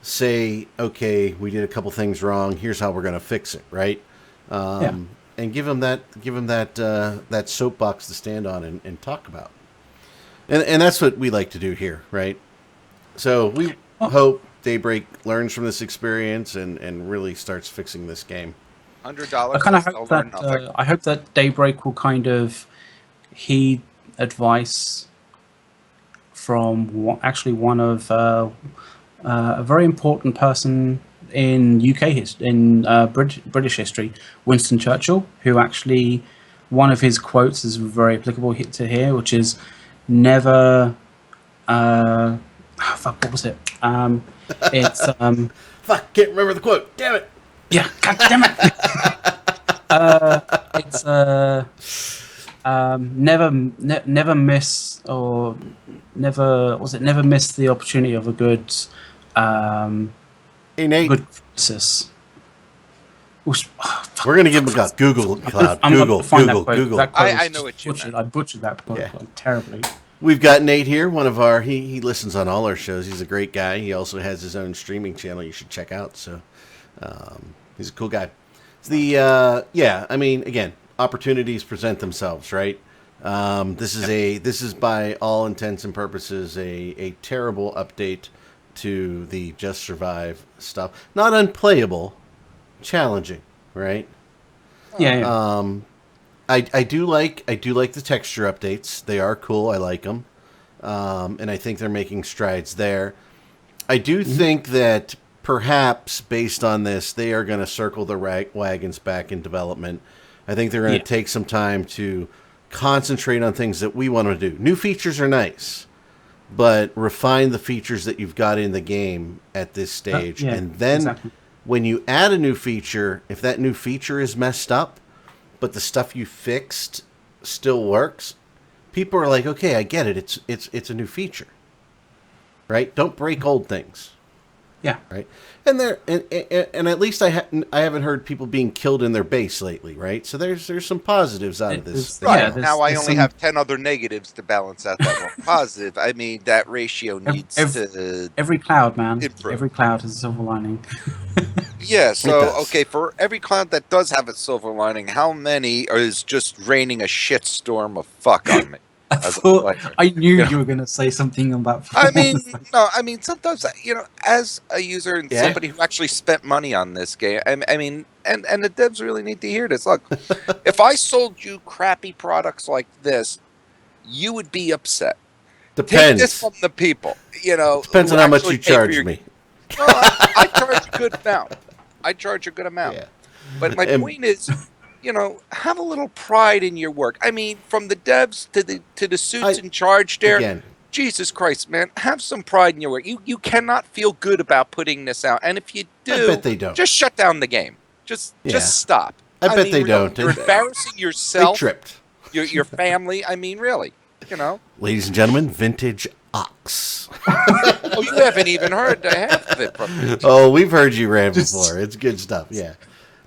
Say, okay, we did a couple things wrong. Here's how we're going to fix it, right? And give them that soapbox to stand on and talk about. And that's what we like to do here, right? So we hope Daybreak learns from this experience and really starts fixing this game. $100. I kind of hope that I hope that Daybreak will kind of heed advice from one of a very important person in British history, Winston Churchill, who actually one of his quotes is very applicable to here, which is never. Fuck, what was it? It's Fuck, can't remember the quote. Damn it. yeah, god damn it. It's never miss or never miss the opportunity of a good Innate. good crisis. We're going to give him a Google Cloud. I'm Google. gonna find that Google. quote. Google. That quote I is know what you butchered. meant. I butchered that quote Yeah. terribly. We've got Nate here, one of our, he listens on all our shows. He's a great guy. He also has his own streaming channel you should check out. So he's a cool guy. I mean, again, opportunities present themselves, right? This is by all intents and purposes a terrible update to the Just Survive stuff. Not unplayable, challenging, right? Yeah. I do like the texture updates. They are cool. I like them, and I think they're making strides there. I do think that perhaps based on this, they are going to circle the wagons back in development. I think they're going to take some time to concentrate on things that we want to do. New features are nice, but refine the features that you've got in the game at this stage, and then when you add a new feature, if that new feature is messed up, but the stuff you fixed still works, people are like, okay, I get it. It's a new feature, right? Don't break old things. Yeah. Right. And and at least I haven't heard people being killed in their base lately, right? So there's some positives out of this. Right. Now I only have 10 other negatives to balance out that one positive. I mean, that ratio needs to every cloud, man. improve. Every cloud has a silver lining. Yeah, so, okay, for every cloud that does have its silver lining, how many is just raining a shitstorm of fuck on me? I knew you were going to say something about. I mean, sometimes, as a user and somebody who actually spent money on this game, I mean, and the devs really need to hear this. Look, if I sold you crappy products like this, you would be upset. Depends. Take this from the people, Depends on how much you charge me. Well, I charge a good amount. Yeah. But my point is, have a little pride in your work. I mean, from the devs to the suits in charge there. Again, Jesus Christ, man, have some pride in your work. You cannot feel good about putting this out. And if you do, I bet they don't. Just shut down the game. Just stop. I bet they don't. You're embarrassing yourself. They tripped. Your family. I mean, really. You know. Ladies and gentlemen, vintage ox. Oh, you haven't even heard the half of it from me. Oh, we've heard you rant Just- before. It's good stuff. Yeah.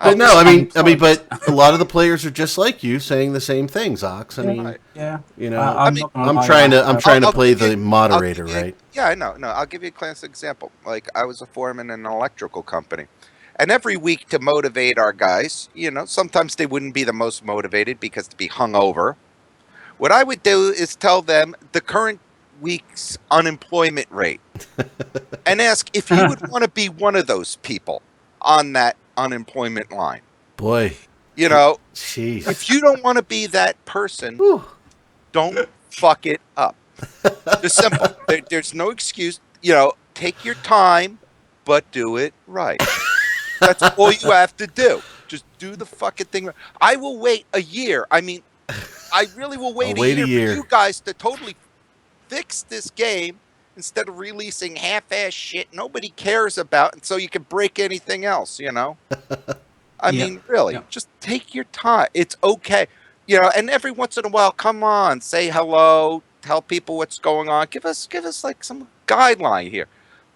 Oh, But no, I mean, sorry. but a lot of the players are just like you, saying the same things, Ox. I mean, Right. Yeah. you know, I'm mean, not gonna I'm lie, trying to I'll play give the you- moderator, I'll give you- right? Yeah, I know. No, I'll give you a classic example. Like I was a foreman in an electrical company, and every week to motivate our guys, sometimes they wouldn't be the most motivated because to be hungover. What I would do is tell them the current week's unemployment rate, and ask if you would want to be one of those people on that unemployment line. Boy, If jeez. you don't want to be that person, Whew. don't fuck it up. It's simple. There's no excuse. Take your time, but do it right. That's all you have to do. Just do the fucking thing right. I will wait a year. I mean, I really will wait, I'll wait a year. for you guys to totally fix this game instead of releasing half-ass shit nobody cares about, and so you can break anything else. I Yeah. mean, really, Yeah. just take your time. It's okay. And every once in a while, come on, say hello, tell people what's going on. Give us like some guideline here.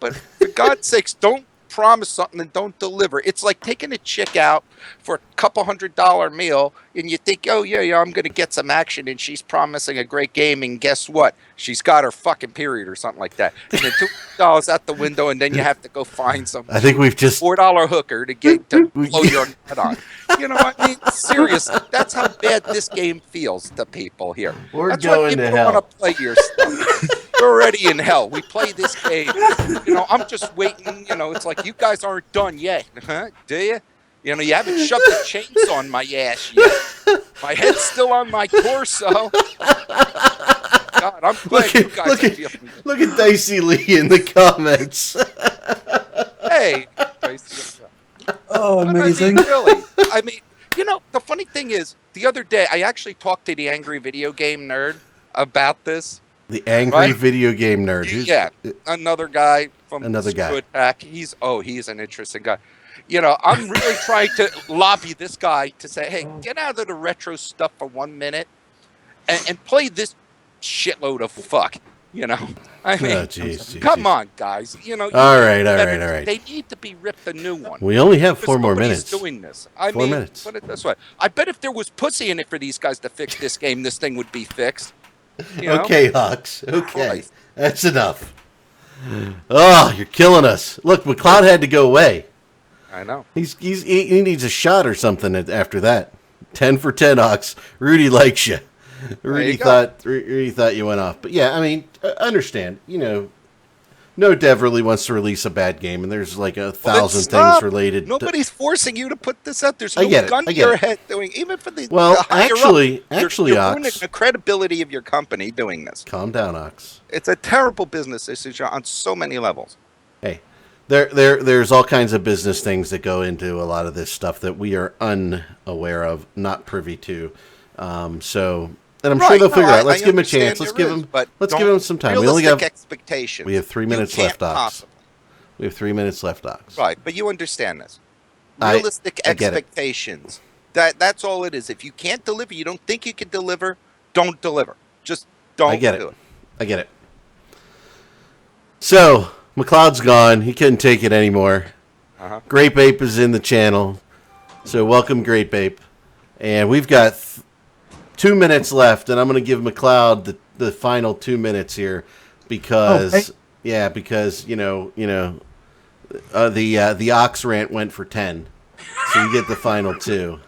But for God's sakes, don't promise something and don't deliver. It's like taking a chick out for a couple $100 meal and you think, oh yeah, I'm going to get some action and she's promising a great game, and guess what? She's got her fucking period or something like that. And then $2 out the window, and then you have to go find some I think we've just $4 hooker to blow your head on. You know what I mean? Seriously, that's how bad this game feels to people here. We're That's going why to people hell. want to play your stuff. You're already in hell. We play this game. I'm just waiting. It's like you guys aren't done yet, huh? Do you? You haven't shoved the chainsaw on my ass yet. My head's still on my torso. God, I'm glad you guys are feeling good. look at Dicey Lee in the comments. Hey, Oh, but amazing. I mean, really. I mean, the funny thing is, the other day I actually talked to the Angry Video Game Nerd about this. The angry Right? video game nerd. Who's- Yeah, another guy from Another guy. Good Pack. He's an interesting guy. I'm really trying to lobby this guy to say, hey, get out of the retro stuff for 1 minute and play this shitload of fuck. I mean, Oh, jeez. come on, guys. All right. They need to be ripped a new one. We only have Because 4 more nobody's minutes. doing this. I 4 mean, minutes. put it this way. I bet if there was pussy in it for these guys to fix this game, this thing would be fixed. Okay, Hawks. Okay. Christ. That's enough. Oh, you're killing us. Look, McLeod had to go away. I know. He needs a shot or something after that. 10 for 10, Hawks. Rudy likes you. Rudy thought you went off. But yeah, I mean, understand. No dev really wants to release a bad game, and there's like 1,000 things related. Nobody's forcing you to put this out. There's I no get it, gun I to get your it. head doing, even for the Well, the higher actually, up, you're ruining Ox. the credibility of your company doing this. Calm down, Ox. It's a terrible business decision on so many levels. Hey, there's all kinds of business things that go into a lot of this stuff that we are unaware of, not privy to. And I'm sure they'll figure out. Let's give them a chance. Let's give them some time. We only have expectations. We have 3 minutes You left, can't Ox. possibly. We have 3 minutes left, Ox. Right, but you understand this. I Realistic get it. expectations. That's all it is. If you can't deliver, you don't think you can deliver, don't deliver. Just don't I get do it. it. I get it. So, McLeod's gone. He couldn't take it anymore. Uh-huh. Grape Ape is in the channel. So, welcome, Grape Ape. And we've got 2 minutes left, and I'm going to give McLeod the final 2 minutes here because, because the Ox rant went for 10, so you get the final 2.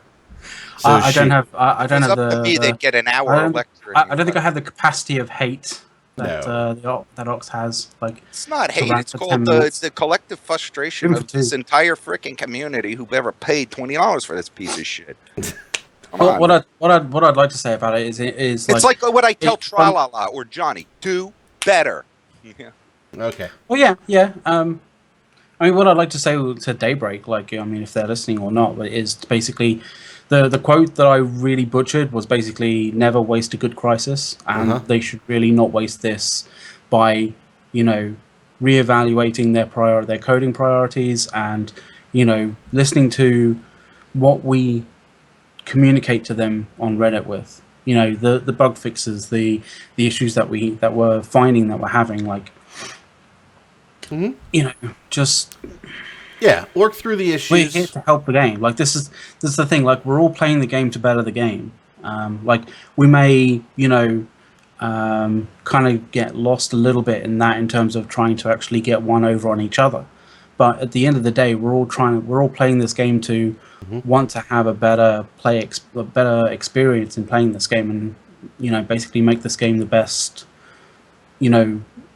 So I don't have It's up to me, the they'd get an hour I don't- lecture. I don't think I have the capacity of hate that No. that Ox has. Like, It's not to hate. rant It's for called 10 the minutes. collective frustration Even of for this 2. entire freaking community who ever paid $20 for this piece of shit. Come Well, on. what I'd like to say about it is It's like what I tell it's fun- Tralala or Johnny: do better. Yeah. Okay. Well, yeah. I mean, what I'd like to say to Daybreak, like, I mean, if they're listening or not, but is basically the quote that I really butchered was basically "never waste a good crisis," and they should really not waste this by, reevaluating their coding priorities and, listening to what we communicate to them on Reddit with. the bug fixes, the issues that we're finding, that we're having, like, just work through the issues. we're here to help the game. Like, this is the thing. Like, we're all playing the game to better the game. Like, we may kind of get lost a little bit in that, in terms of trying to actually get one over on each other. But at the end of the day, we're all playing this game to want to have a better experience in playing this game, and basically make this game the best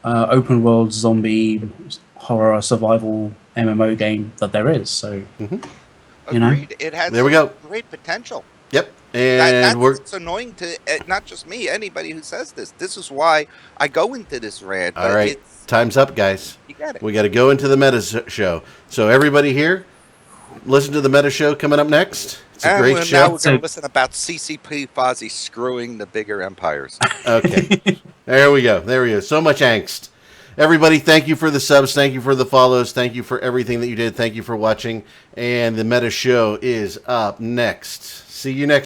open world zombie horror survival MMO game that there is. So Agreed. It has There we go. great potential. Yep. And It's annoying to not just me, anybody who says this. This is why I go into this rant. all right. Time's up, guys. You get it. We got to go into the meta show. So everybody here, listen to the meta show coming up next. It's a great show. Now we're going to listen about CCP Fozzie screwing the bigger empires. Okay. There we go. So much angst. Everybody, thank you for the subs. Thank you for the follows. Thank you for everything that you did. Thank you for watching. And the meta show is up next. See you next